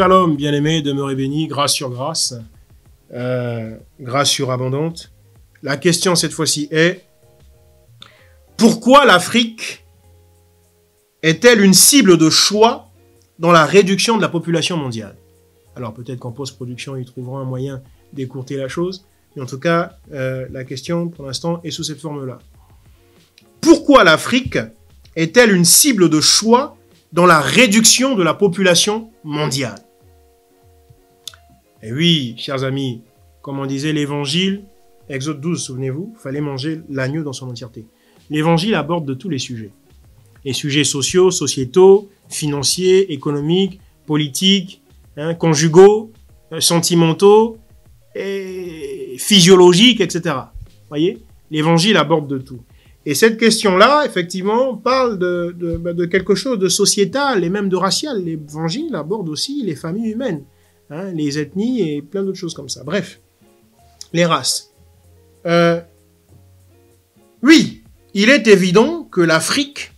Shalom, bien-aimés, demeurez bénis, grâce sur grâce, grâce surabondante. La question cette fois-ci est, pourquoi l'Afrique est-elle une cible de choix dans la réduction de la population mondiale? Alors peut-être qu'en post-production, ils trouveront un moyen d'écourter la chose, mais en tout cas, la question pour l'instant est sous cette forme-là. Pourquoi l'Afrique est-elle une cible de choix dans la réduction de la population mondiale? Et oui, chers amis, comme on disait l'évangile, Exode 12, souvenez-vous, il fallait manger l'agneau dans son entièreté. L'évangile aborde de tous les sujets. Les sujets sociaux, sociétaux, financiers, économiques, politiques, conjugaux, sentimentaux, et physiologiques, etc. Vous voyez, l'évangile aborde de tout. Et cette question-là, effectivement, parle de quelque chose de sociétal et même de racial. L'évangile aborde aussi les familles humaines, les ethnies et plein d'autres choses comme ça. Bref, les races. Oui, il est évident que l'Afrique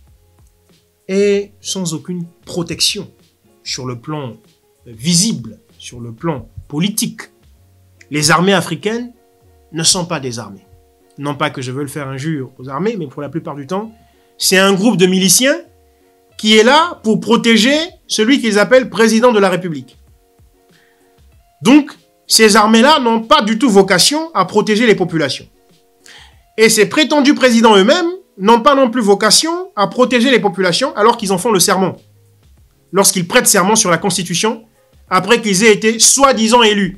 est sans aucune protection sur le plan visible, sur le plan politique. Les armées africaines ne sont pas des armées. Non pas que je veux le faire injure aux armées, mais pour la plupart du temps, c'est un groupe de miliciens qui est là pour protéger celui qu'ils appellent président de la République. Donc, ces armées-là n'ont pas du tout vocation à protéger les populations. Et ces prétendus présidents eux-mêmes n'ont pas non plus vocation à protéger les populations alors qu'ils en font le serment. Lorsqu'ils prêtent serment sur la Constitution, après qu'ils aient été soi-disant élus.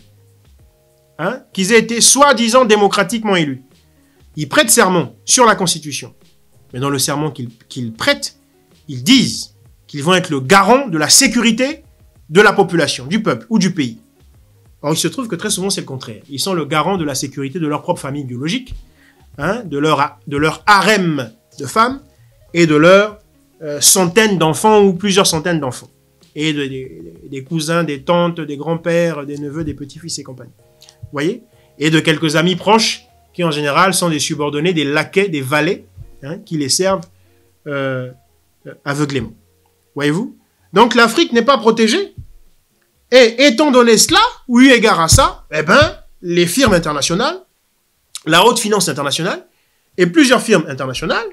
Qu'ils aient été soi-disant démocratiquement élus. Ils prêtent serment sur la Constitution. Mais dans le serment qu'ils prêtent, ils disent qu'ils vont être le garant de la sécurité de la population, du peuple ou du pays. Or, il se trouve que très souvent, c'est le contraire. Ils sont le garant de la sécurité de leur propre famille biologique, de leur harem de femmes et de leurs centaines d'enfants ou plusieurs centaines d'enfants. Et des cousins, des tantes, des grands-pères, des neveux, des petits-fils et compagnie. Vous voyez? Et de quelques amis proches qui en général sont des subordonnés, des laquais, des valets, qui les servent aveuglément. Voyez-vous? Donc l'Afrique n'est pas protégée. Et étant donné cela, ou eu égard à ça, eh ben, les firmes internationales, la haute finance internationale, et plusieurs firmes internationales,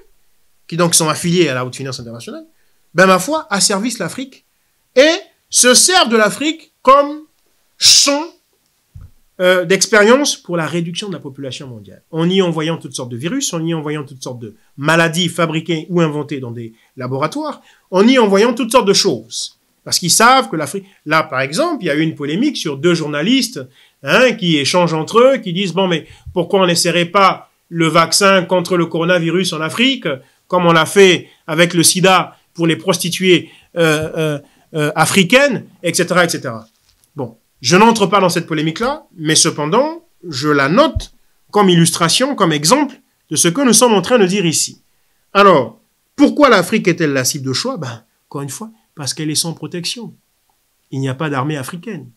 qui donc sont affiliées à la haute finance internationale, ben ma foi, asservissent l'Afrique et se servent de l'Afrique comme champ d'expérience pour la réduction de la population mondiale. En y envoyant toutes sortes de virus, en y envoyant toutes sortes de maladies fabriquées ou inventées dans des laboratoires, en y envoyant toutes sortes de choses. Parce qu'ils savent que l'Afrique... Là, par exemple, il y a eu une polémique sur deux journalistes qui échangent entre eux, qui disent « Bon, mais pourquoi on n'essaierait pas le vaccin contre le coronavirus en Afrique, comme on l'a fait avec le sida pour les prostituées africaines, etc. etc. » Bon. Je n'entre pas dans cette polémique-là, mais cependant, je la note comme illustration, comme exemple de ce que nous sommes en train de dire ici. Alors, pourquoi l'Afrique est-elle la cible de choix? Encore une fois, parce qu'elle est sans protection. Il n'y a pas d'armée africaine.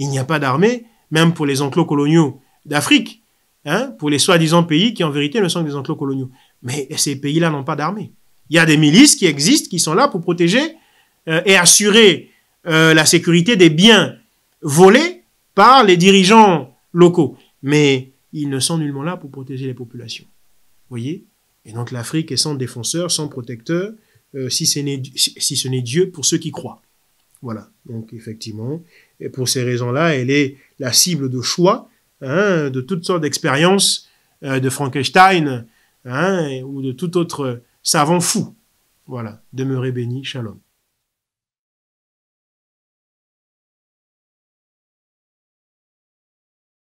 Il n'y a pas d'armée, même pour les enclos coloniaux d'Afrique, pour les soi-disant pays qui en vérité ne sont que des enclos coloniaux. Mais ces pays-là n'ont pas d'armée. Il y a des milices qui existent, qui sont là pour protéger et assurer la sécurité des biens volés par les dirigeants locaux. Mais ils ne sont nullement là pour protéger les populations. Vous voyez? Et donc l'Afrique est sans défenseur, sans protecteur, si ce n'est Dieu pour ceux qui croient. Voilà. Donc effectivement, et pour ces raisons-là, elle est la cible de choix de toutes sortes d'expériences de Frankenstein ou de tout autre savant fou. Voilà. Demeurez bénis. Shalom.